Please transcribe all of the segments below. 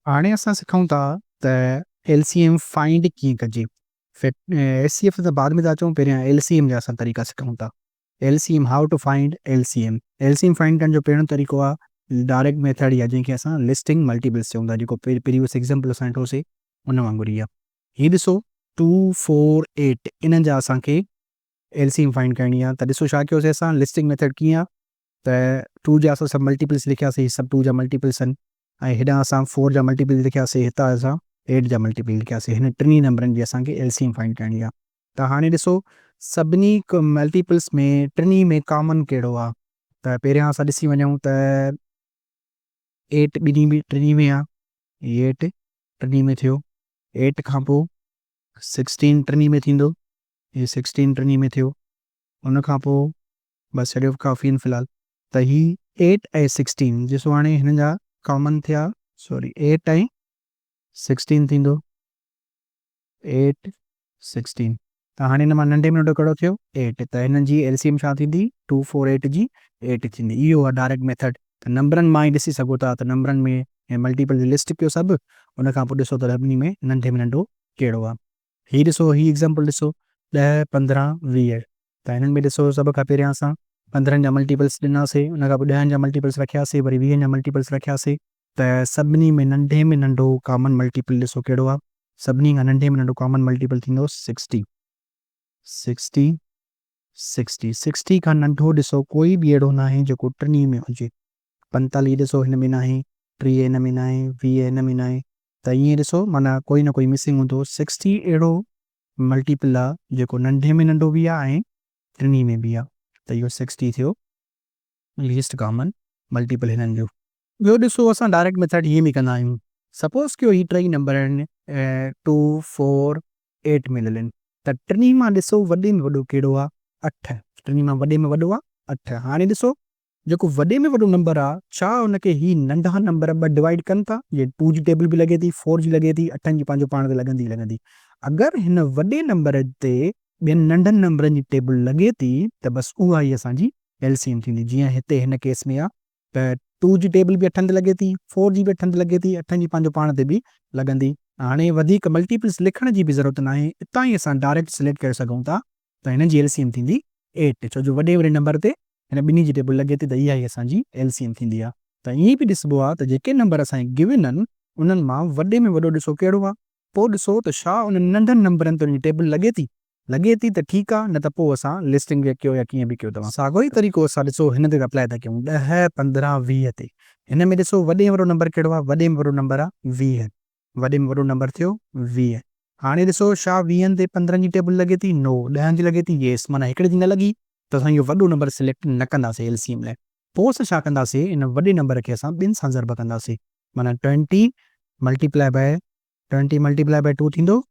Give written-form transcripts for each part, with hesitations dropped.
हाणे असां सिखूं था त एलसीएम फाइंड कीअं कजे। एचसीएफ त बाद में था अचूं, पहिरियां एलसीएम जा असां तरीक़ा सिखूं था। LCM, how to find LCM. LCM find करण जो पहिरियों तरीक़ो आहे डायरेक्ट मेथड, या जंहिंखे असां लिस्टिंग मल्टीपल्स चऊं था, जेको प्रीवियस एग्जाम्पल असां ॾिठोसीं उन वांगुरु ई आहे। हीअ ॾिसो 2 4 8 इन्हनि जा असांखे एलसीएम फाइंड करणी आहे। त ॾिसो छा कयोसीं असां, लिस्टिंग मेथड कीअं आहे त 2 जा असां सभु मल्टीपल्स लिखियासीं, सभु 2 जा मल्टीपल्स आहिनि, ऐं हेॾां असां 4 जा मल्टीपल लिखियासीं, हितां असां 8 जा मल्टीपल लिखियासीं। हिन टिनी नंबरनि जी असांखे एलसीएम फाइंड करणी आहे। त हाणे ॾिसो सभिनी मल्टीपल्स में टिनी में कॉमन कहिड़ो आहे। त पहिरियां असां ॾिसी वञूं त 8 टिनी में आहे, 8 टिनी में थियो। 8 खां पोइ 16 टिनी में थींदो, हीअ 16 टिनी में थियो। उन खां पोइ बसि हेॾो काफ़ी आहिनि फ़िलहालु। त हीअ 8 ऐं 16 ॾिसो हाणे हिन जा कॉमन थिया, सॉरी 8 ऐं 16 थींदो, 8 16। त हाणे हिन मां नंढे में नंढो कहिड़ो थियो, 8। त हिननि जी एलसीएम छा थींदी, 2 4 8 जी 8 थींदी। इहो आहे डायरेक्ट मेथड। त नंबरनि मां ई ॾिसी सघो था, त नंबरनि में मल्टीपल जी लिस्ट कयो सभु, उन खां पोइ ॾिसो त सभिनी में नंढे में नंढो कहिड़ो आहे। हीअ ॾिसो, हीअ एग्ज़ाम्पल ॾिसो 10 15 20। त हिननि में ॾिसो सभ खां पहिरियां असां 15 जा मल्टीपल्स ॾिनासीं, उन खां पोइ 10 जा मल्टीपल्स रखियासीं, वरी 20 जा मल्टीपल्स रखियासीं। त सभिनी में नंढे में नंढो कॉमन मल्टीपल ॾिसो कहिड़ो आहे। सभिनी खां नंढे में नंढो कॉमन मल्टीपल थींदो 60 60 60। 60 खां नंढो ॾिसो कोई बि अहिड़ो न आहे जेको टिनी में हुजे। 45 ॾिसो हिन में न आहे, 30 हिन में न आहे, 20 हिन में न आहे। त ईअं ॾिसो माना कोई न कोई मिसिंग हूंदो। 60 अहिड़ो मल्टीपल आहे जेको नंढे में नंढो बि आहे ऐं टिनी में बि आहे। त इहो 60 थियो लीस्ट कॉमन मल्टीपल हिननि जो। ॿियो ॾिसो असां डायरेक्ट मेथड हीअं बि कंदा आहियूं। सपोज़ कयो हीअ टई नंबर आहिनि 2 4 8 मिलियल आहिनि। त टिनी मां ॾिसो वॾे में वॾो कहिड़ो आहे, 8। टिनी मां वॾे में वॾो आहे 8। हाणे ॾिसो जेको वॾे में वॾो नंबर आहे, छा हुनखे ही नंढा नंबर ॿ डिवाइड कनि था। जीअं 2 जी टेबल बि लॻे थी, 4 जी लॻे थी, 8 जी पंहिंजो पाण ते लॻंदी। अगरि हिन वॾे नंबर ते ॿियनि नंढनि नंबरनि जी टेबल लॻे थी, त बसि उहा ई असांजी एलसीएम थींदी। जीअं हिते हिन केस में आहे त 2 जी टेबल बि 8 ते लॻे थी, 4 जी बि 8 ते लॻे थी, 8 जी पंहिंजो पाण ते बि लॻंदी। हाणे वधीक मल्टीपल्स लिखण जी बि ज़रूरत न आहे, हितां ई असां डायरेक्ट सिलेक्ट करे सघूं था। त हिन जी एलसीएम थींदी 8, छो जो वॾे नंबर ते हिन ॿिन्ही जी टेबल लॻे थी, त इहा ई असांजी एलसीएम थींदी आहे। त ईअं बि ॾिसबो आहे त जेके नंबर असांखे गिवन आहिनि उन्हनि मां वॾे में वॾो ॾिसो कहिड़ो आहे। पोइ ॾिसो त छा उन नंढनि नंबरनि ते उनजी टेबल लॻे थी त ठीकु आहे, न त पोइ असां लिस्टिंग कयो या कीअं बि कयो। तव्हां साॻियो ई तरीक़ो असां ॾिसो हिन ते अप्लाई था कयूं 10 15 20 ते। हिन में ॾिसो वॾे में वॾो नंबर कहिड़ो आहे, वॾे में वॾो नंबर आहे 20। वॾे में वॾो नंबर थियो 20। हाणे ॾिसो छा 20 ते 15 जी टेबल लॻे थी, नो। 10 जी लॻे थी, येस। माना हिकिड़े जी न लॻी त असां इहो वॾो नंबर सिलेक्ट न कंदासीं एलसीएम लाइ। पोइ असां छा कंदासीं, इन वॾे नंबर खे असां ॿिनि सां ज़र्ब कंदासीं। माना 20 मल्टीप्लाई बाय 2 थींदो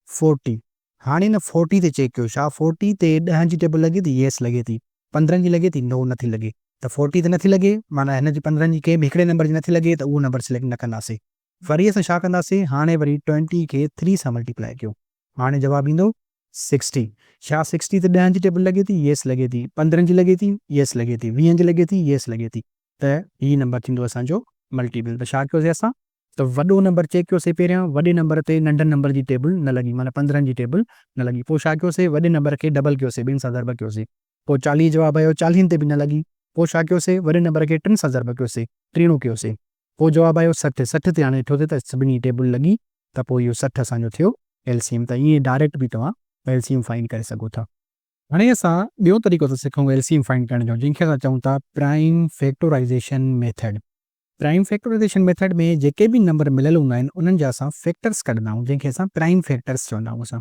40। हाणे हिन 40 ते चेक कयो, छा 40 ते 10 जी टेबल लॻे थी, येस लॻे थी। 15 जी लॻे थी, नो नथी लॻे। त 40 ते नथी लॻे, माना हिन जी 15 जी कंहिं बि हिकिड़े नंबर जी नथी लॻे, त उहो नंबर सिलेक्ट न कंदासीं। वरी असां छा कंदासीं, हाणे वरी 20 खे 3 सां मल्टीप्लाई कयो। हाणे जवाबु ईंदो 60। छा 60 ते 10 जी टेबल लॻे थी, येस लॻे थी। 15 जी लॻे थी, येस लॻे थी। 20 जी लॻे थी, येस लॻे थी। त हीअ नंबर थींदो असांजो मल्टीपल। त छा कयोसीं असां, त वॾो नंबर चेक कयोसीं पहिरियां, वॾे नंबर ते नंढनि नंबर जी टेबल न लॻी, माना 15 जी टेबल न लॻी। पोइ छा कयोसीं, वॾे नंबर खे डबल कयोसीं, ॿिनि सां ज़र्ब कयोसीं। पोइ 40 जवाबु आयो, 40 ते बि न लॻी। पोइ छा कयोसीं, वॾे नंबर खे 3 सां ज़र्ब कयोसीं, 3 कयोसीं। पोइ जवाबु आयो 60। 60 ते हाणे ॾिठो त सभिनी टेबल लॻी, त पोइ इहो 60 असांजो थियो एलसीएम। त ईअं डायरेक्ट बि तव्हां एलसीएम फाइंड करे सघो था। हाणे असां ॿियो तरीक़ो था सिखूं एलसीएम फाइंड करण जो, जंहिंखे असां चऊं था prime factorization method. Prime factorization method में जेके बि नंबर मिलियल हूंदा आहिनि उन्हनि जा असां फैक्टर्स कढंदा आहियूं, जंहिंखे असां प्राइम फैक्टर्स चवंदा आहियूं। असां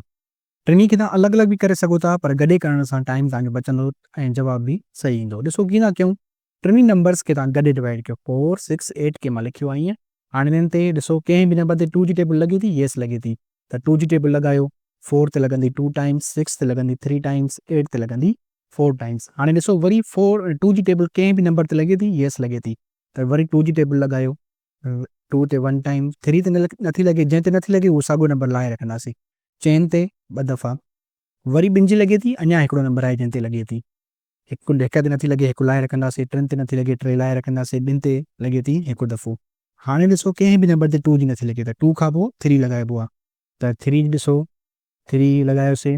टिनी खे तव्हां अलॻि अलॻि बि करे सघो था, पर गॾे करण सां टाइम तव्हांजो बचंदो ऐं जवाबु बि सही ईंदो। ॾिसो कीअं था कयूं, टिनी नंबर्स खे तव्हां गॾे डिवाइड कयो, 4 6 8 कंहिं मां लिखियो आहे ईअं। हाणे हिननि ते ॾिसो कंहिं बि नंबर ते 2 जी टेबल लॻे थी, येस लॻे थी। त 2 जी टेबल लॻायो, 4 ते लॻंदी 2 टाइम्स, 6 ते लॻंदी 3 टाइम्स, 8 ते लॻंदी 4 टाइम्स। हाणे ॾिसो वरी 2 जी टेबल कंहिं बि नंबर ते लॻे थी, येस लॻे थी। त वरी 2 जी टेबल लॻायो, 2 ते 1 टाइम, 3 ते नथी लॻे, जंहिं ते नथी लॻे उहो साॻियो नंबर लाहे रखंदासीं। चइनि ते 2 दफ़ा, वरी 2 जी लॻे थी, अञा हिकिड़ो नंबर आहे जंहिं ते लॻे थी। हिकु ते नथी लॻे, हिकु लाहे रखंदासीं। 3 ते नथी लॻे, 3 लाहे रखंदासीं। 2 ते लॻे थी हिकु दफ़ो। हाणे ॾिसो कंहिं बि नंबर ते 2 जी नथी लॻे त 2 खां पोइ 3 लॻाइबो आहे त 3 ॾिसो 3 लॻायोसीं,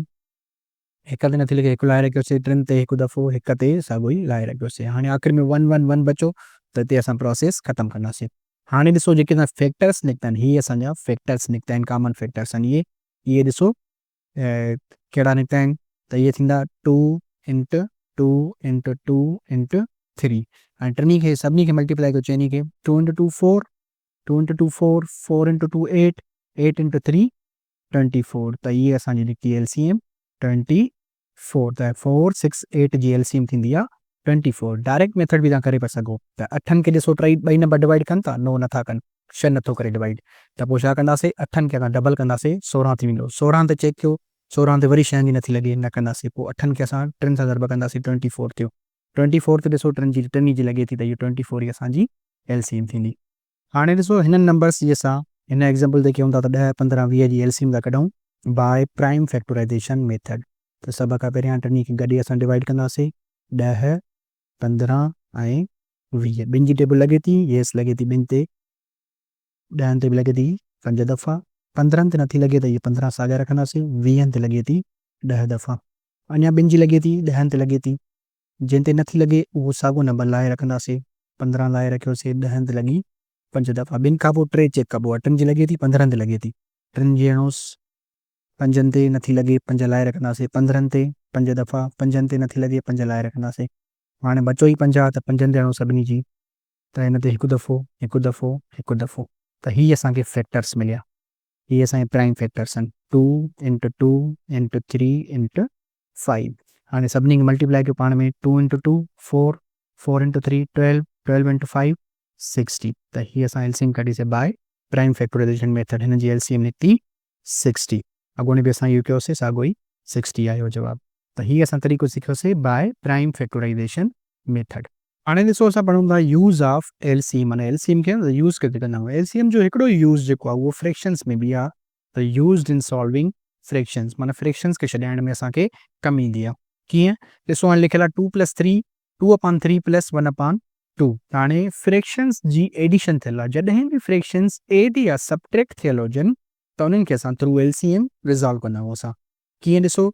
हिक ते नथी लॻे हिकु लाहे रखियोसीं, 3 ते हिकु दफ़ो हिक ते साॻियो ई लाहे रखियोसीं। हाणे आख़िर में 1 1 1 बचो त हिते असां प्रोसेस ख़तमु कंदासीं। हाणे ॾिसो जेके असां फैक्टर्स निकिता आहिनि हीअ असांजा फैक्टर्स निकिता आहिनि, कॉमन फैक्टर्स आहिनि इहे ॾिसो कहिड़ा निकिता आहिनि त इहे थींदा 2 इंटू 2 इंटू 2 इंटू 3 ऐं टिनी खे सभिनी खे मल्टीप्लाई कयो, चइनी खे 2 इंटू 2 4, 2 इंटू 2 4, 4 इंटू 2 8, 8 इंटू 3 24 त इहे असांजी निकिती LCM 24 त 4 6 8 जी LCM थींदी आहे 24। डायरेक्ट मेथड बि तव्हां करे था सघो त 8 खे ॾिसो ॿई नंबर डिवाइड कनि था, नो नथा कनि, 6 नथो करे डिवाइड, त पोइ छा कंदासीं 8 खे असां डबल कंदासीं 16 थी वेंदो, 16 ते चेक कयो 16 ते वरी 6 जी नथी लॻे न कंदासीं, पोइ 8 खे असां 3 सां ज़रब कंदासीं 24 थियो, 24 ते ॾिसो 3 जी लॻे थी त इहो 24 ई असांजी LCM थींदी। हाणे ॾिसो हिननि नंबर्स जी असां हिन एग्ज़ाम्पल ते कयूं था त 10 15 20 जी LCM था कढूं बाय प्राइम फैक्टराइज़ेशन मेथड। त सभ खां पहिरियां टिनी खे गॾु असां डिवाइड कंदासीं 10 15 ऐं 20, ॿिनि जी टेबल लॻे थी, येस लॻे थी ॿिनि ते, 10 ते बि लॻे थी 5 दफ़ा, 15 ते नथी लॻे त इहे 15 साॻिया रखंदासीं, 20 ते लॻे थी 10 दफ़ा, अञा ॿिनि जी लॻे थी 10 ते लॻे थी, जंहिं ते नथी लॻे उहो साॻियो नंबर लाहे रखंदासीं, 15 लाहे रखियोसीं, 10 ते लॻी 5 दफ़ा, ॿिनि खां पोइ 3 चेक कबो आहे, 3 जी लॻे थी 15 ते लॻे थी, 3 जी हणोसि, 5 ते नथी लॻे 5 लाहे रखंदासीं, 15 ते 5 दफ़ा, 5 ते नथी लॻे 5 लाहे रखंदासीं, हाणे बचो ई 50 त 5 ते हणो सभिनी जी, त हिन ते हिकु दफ़ो हिकु दफ़ो हिकु दफ़ो, त हीअ असांखे फैक्टर्स मिलिया, हीअ असांजे प्राइम फैक्टर्स आहिनि 2 इंटू 2 इंटू 3 इंटू 5। हाणे सभिनी खे मल्टीप्लाई कयो पाण में, 2 इंटू 2 4, 4 इंटू 3 12, 12 इंटू 5 60, त हीअ असां LCM कढीसीं बाय प्राइम फैक्टराइज़ेशन मेथड, हिन जी LCM निकिती 60, अॻोनी बि असां इहो कयोसीं साॻियो ई 60 आयो जवाबु। त हीअ असां तरीक़ो सिखियोसीं बाय प्राइम फैक्टराइज़ेशन मेथड। हाणे ॾिसो असां पढ़ूं था यूज़ ऑफ LCM, माना LCM खे यूज़ किथे कंदा आहियूं। LCM जो हिकिड़ो यूज़ जेको आहे उहो फ्रैक्शंस में बि आहे, त यूज़ड इन सॉल्विंग फ्रैक्शंस, माना फ्रैक्शंस खे छॾाइण में असांखे कमु ईंदी आहे। कीअं ॾिसो हाणे लिखियलु आहे 2 + 3 2/3 + 1/2, हाणे फ्रैक्शंस जी एडिशन थियल आहे, जॾहिं बि फ्रैक्शंस एड या सबट्रैक्ट थियल हुजनि त उन्हनि खे असां थ्रू LCM रिज़ॉल्व कंदा आहियूं असां। कीअं ॾिसो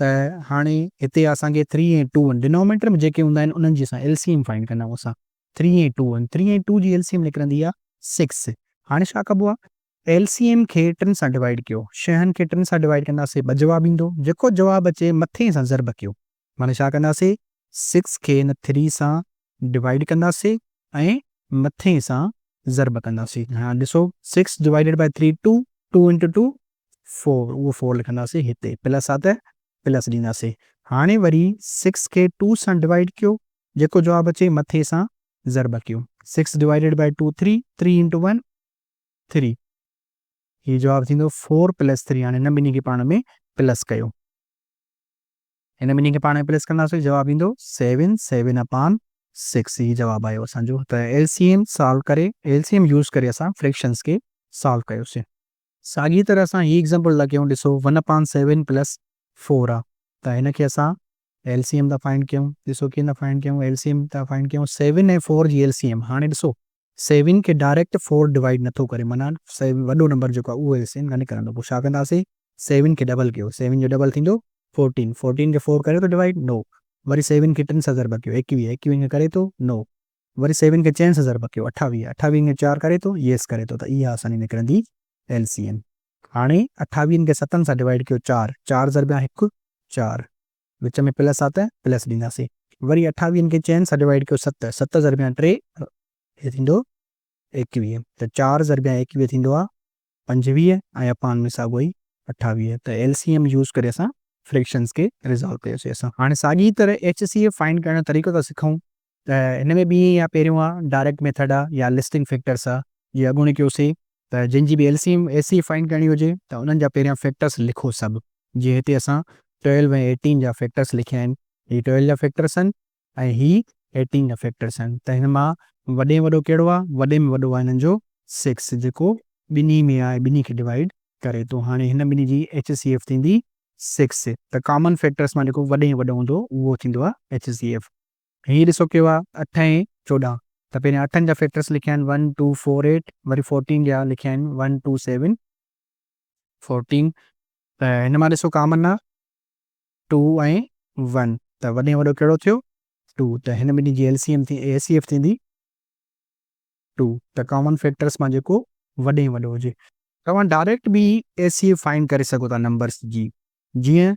त हाणे हिते असांखे 3 ऐं 2 डिनोमिनेटर में जेके हूंदा आहिनि उन्हनि जी असां LCM फाइंड कंदा आहियूं असां, 3 ऐं 2 3 ऐं 2 जी LCM निकिरंदी आहे 6। हाणे छा कबो आहे, LCM खे 3 सां डिवाइड कयो, 6 खे 3 सां डिवाइड कंदासीं 2 जवाबु ईंदो, जेको जवाबु अचे मथे सां ज़रब कयो, माना छा कंदासीं 6 खे हिन 3 सां डिवाइड कंदासीं ऐं मथे सां ज़रब कंदासीं। हाणे ॾिसो 6 डिवाइडेड बाय 3 2, 2 इंटू 2 4, उहो 4 लिखंदासीं हिते, प्लस आहे त प्लस ॾींदासीं। हाणे वरी 6 खे 2 सां डिवाइड कयो, जेको जवाबु अचे मथे सां ज़रब कयो, 6 डिवाइडेड बाय 2 3, 3 इंटू 1 3, हीअ जवाबु थींदो 4 + 3। हाणे हिन ॿिन्ही खे पाण में प्लस कयो, हिन ॿिन्ही खे पाण में प्लस कंदासीं, जवाबु ईंदो 7 7/6, हीअ जवाबु आयो असांजो। त LCM सॉल्व करे, LCM यूज़ करे असां फ्रैक्शंस खे सॉल्व कयोसीं। साॻी तरह असां हीअ एग्ज़ाम्पल था कयूं, ॾिसो 1/7 + 4 आहे, त हिनखे असां LCM था फाइंड कयूं, ॾिसो कीअं था फाइंड कयूं, LCM था फाइंड कयूं 7 ऐं 4 जी LCM। हाणे ॾिसो 7 खे डायरेक्ट 4 डिवाइड नथो करे, माना 7 वॾो नंबर जेको आहे उहो LCM न निकिरंदो, पोइ छा कंदासीं 7 खे डबल कयो, 7 जो डबल थींदो 14, 14 खे 4 करे थो डिवाइड, नो, वरी 7 खे 3 सां ज़रब कयो 21, 21 खे करे थो, नो, वरी 7 खे 6 सां ज़रब कयो 28, 28 खे 4 करे थो, येस करे थो, त इहा असांजी निकिरंदी LCM। हाणे 28 खे 7 सां डिवाइड कयो 4, 4 ज़रबिया 1 4, विच में प्लस आहे त प्लस ॾींदासीं, वरी 28 खे 6 सां डिवाइड कयो 7, 7 ज़रबिया 3, हे थींदो 21, त 4 ज़रबिया 21 थींदो आहे 25 ऐं अपान में साॻियो ई 28, त LCM यूज़ करे असां फ्रैक्शंस खे रिज़ॉल्व कयोसीं असां। हाणे साॻी तरह HCF फाइंड करण जो तरीक़ो था सिखूं, त हिन में बि या पहिरियों आहे डायरेक्ट मेथड आहे या लिस्टिंग फैक्टर्स आहे, जीअं अॻोणी कयोसीं त जंहिंजी बि LCM HCF फाइंड करणी हुजे त उन्हनि जा पहिरियां फैक्टर्स लिखो सभु, जीअं हिते असां 12 ऐं 18 जा फैक्टर्स लिखिया आहिनि, हीअ 12 जा फैक्टर्स आहिनि ऐं हीअ 18 जा फैक्टर्स आहिनि, त हिन मां वॾे में वॾो कहिड़ो आहे, वॾे में वॾो आहे हिननि जो 6, जेको ॿिन्ही में आहे, ॿिन्ही खे डिवाइड करे थो। हाणे हिन ॿिन्ही जी HCF थींदी 6, त कॉमन फैक्टर्स मां जेको वॾे में वॾो हूंदो उहो थींदो आहे HCF। हीअ ॾिसो कयो आहे 8 ऐं 14, त पहिरियां 8 जा फैक्टर्स लिखिया आहिनि 1 2 4 8 वरी 14 जा लिखिया आहिनि 1 2 7 14 त हिन मां ॾिसो कॉमन आहे 2 ऐं 1 त वॾे में वॾो कहिड़ो थियो 2 त हिन ॿिन्ही जी LCM थी ACF थींदी 2 त कॉमन फैक्टर्स मां जेको वॾे में वॾो हुजे तव्हां डायरेक्ट बि ACF फाइंड करे सघो था नंबर्स जी जीअं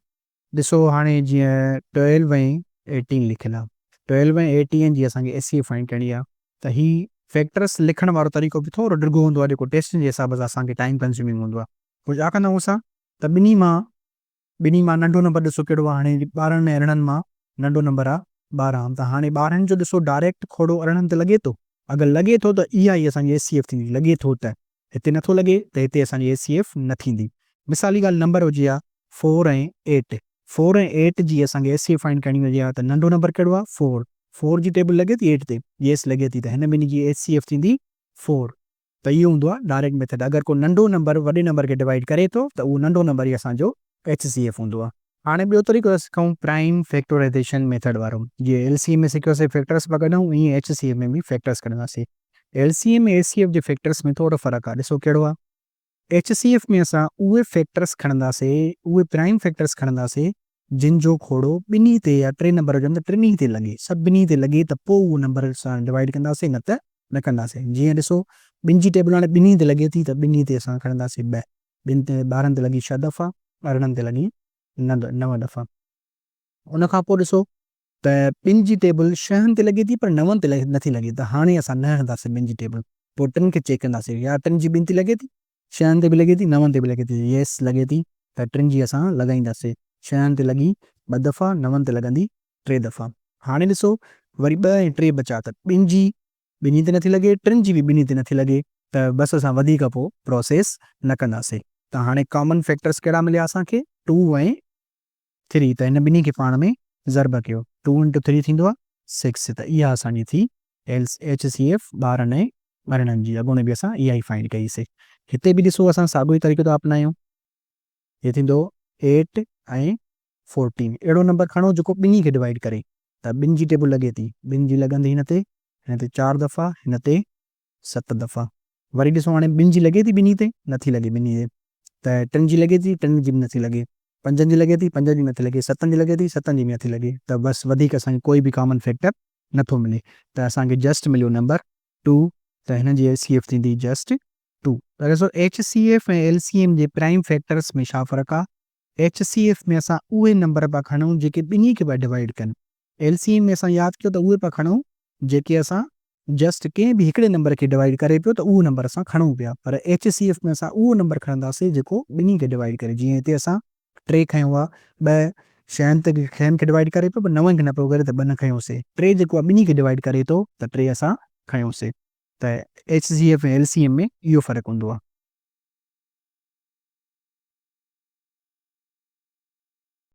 ॾिसो हाणे जीअं 12 ऐं 18 लिखियलु आहे 12 ऐं 18 जी असांखे ACF फाइंड करणी आहे त ही फैक्टर्स लिखण वारो तरीक़ो बि थोरो ॾिघो हूंदो आहे जेको टेस्ट जे हिसाब सां असांखे टाइम कंज़्यूमिंग हूंदो आहे पोइ छा कंदा आहियूं असां त ॿिन्ही मां नंढो नंबर ॾिसो कहिड़ो आहे हाणे 12 ऐं 18 मां नंढो नंबर आहे 12 त हाणे 12 जो ॾिसो डायरेक्ट खोड़ो 18 ते लॻे थो अगरि लॻे थो त इहा ई असांजी ACF थींदी लॻे थो त हिते नथो लॻे त हिते असांजी ACF न थींदी मिसाली ॻाल्हि नंबर हुजे आहे 4 ऐं 8 4 ऐं 8 जी असांखे ACF फाइंड करणी हुजे आहे त नंढो नंबर कहिड़ो आहे 4 जी टेबल लॻे थी 8 ते येस लॻे थी त हिन ॿिन्ही जी ACF थींदी 4 त इहो हूंदो आहे डायरेक्ट मेथड अगरि को नंढो नंबर वॾे नंबर खे डिवाइड करे थो त उहो नंढो नंबर ई असांजो HCF हूंदो आहे हाणे ॿियो तरीक़ो था सिखूं प्राइम फैक्टराइज़ेशन मेथड वारो जीअं LCM में सिखियोसीं फैक्टर्स पिया कढूं ईअं HCF में बि फैक्टर्स कढंदासीं LCM ऐं ACF जे फैक्टर्स में थोरो फ़र्क़ु आहे ॾिसो कहिड़ो आहे HCF में असां उहे फैक्टर्स खणंदासीं उहे प्राइम फैक्टर्स खणंदासीं जिन जो खोड़ो ॿिन्ही ते या 3 नंबर हुजनि त टिनी ते लॻे सभिनी ते लॻे त पोइ उहो नंबर सां डिवाइड कंदासीं न त न कंदासीं जीअं ॾिसो ॿिनि जी टेबल हाणे ॿिन्ही ते लॻे थी त ॿिन्ही ते असां खणंदासीं 2 ॿिनि ते 12 ते लॻी 6 दफ़ा 18 ते लॻी 9 दफ़ा उनखां पोइ ॾिसो त ॿिनि जी टेबल 6 ते लॻे थी पर 9 ते नथी लॻे त हाणे असां न हणंदासीं ॿिनि जी टेबल पोइ 3 खे चेक कंदासीं या 3 जी 2 ते लॻे थी 6 ते बि लॻे थी 9 ते बि लॻे थी येस लॻे थी त 3 जी असां लॻाईंदासीं 6 ते लॻी 2 दफ़ा 9 ते लॻंदी 3 दफ़ा हाणे ॾिसो वरी 2 ऐं 3 बचा त ॿिनि जी ॿिन्ही ते नथी लॻे 3 जी बि ॿिन्ही ते नथी लॻे त बसि असां वधीक पोइ प्रोसेस न कंदासीं त हाणे कॉमन फैक्टर्स कहिड़ा मिलिया असांखे 2 ऐं 3 त हिन ॿिन्ही खे पाण में ज़र्ब कयो 2 × 3 थींदो आहे 6 त इहा असांजी थी HCF 12 ऐं 18 जी अॻोणे बि असां इहा ई फाइंड कईसीं हिते बि ॾिसो असां साॻियो ई तरीक़ो था अपनायूं हीअ थींदो 8 ऐं 14 अहिड़ो नंबर खणो जेको ॿिन्ही खे डिवाइड करे त ॿिनि जी टेबल लॻे थी ॿिनि जी लॻंदी हिन ते 4 दफ़ा हिन ते 7 दफ़ा वरी ॾिसो हाणे ॿिनि जी लॻे थी ॿिन्ही ते नथी लॻे ॿिन्ही ते त 3 जी लॻे थी 3 जी बि नथी लॻे 5 जी लॻे थी 5 जी नथी लॻे 7 जी लॻे थी 7 जी बि नथी लॻे त बसि वधीक असांखे कोई बि कॉमन फैक्टर नथो मिले त असांखे जस्ट मिलियो नंबर 2 त हिन जी HCF थींदी जस्ट 2 त ॾिसो HCF ऐं LCM जे प्राइम फैक्टर्स में छा फ़र्क़ु आहे HCF में असां उहे नंबर पिया खणूं जेके ॿिन्ही खे पिया डिवाइड कनि LCM में असां यादि कयो त उहे पिया खणूं जेके असां जस्ट कंहिं बि हिकिड़े नंबर खे डिवाइड करे पियो त उहो नंबर असां खणूं पिया पर HCF में असां उहो नंबर खणंदासीं जेको ॿिन्ही खे डिवाइड करे जीअं हिते असां 3 खयों आहे 2 6 खे डिवाइड करे पियो पर 9 खे न पियो करे त 2 न खयोंसीं 3 जेको आहे ॿिन्ही खे डिवाइड करे थो त 3 असां खयोंसीं त HCF ऐं LCM में इहो फ़र्क़ु हूंदो आहे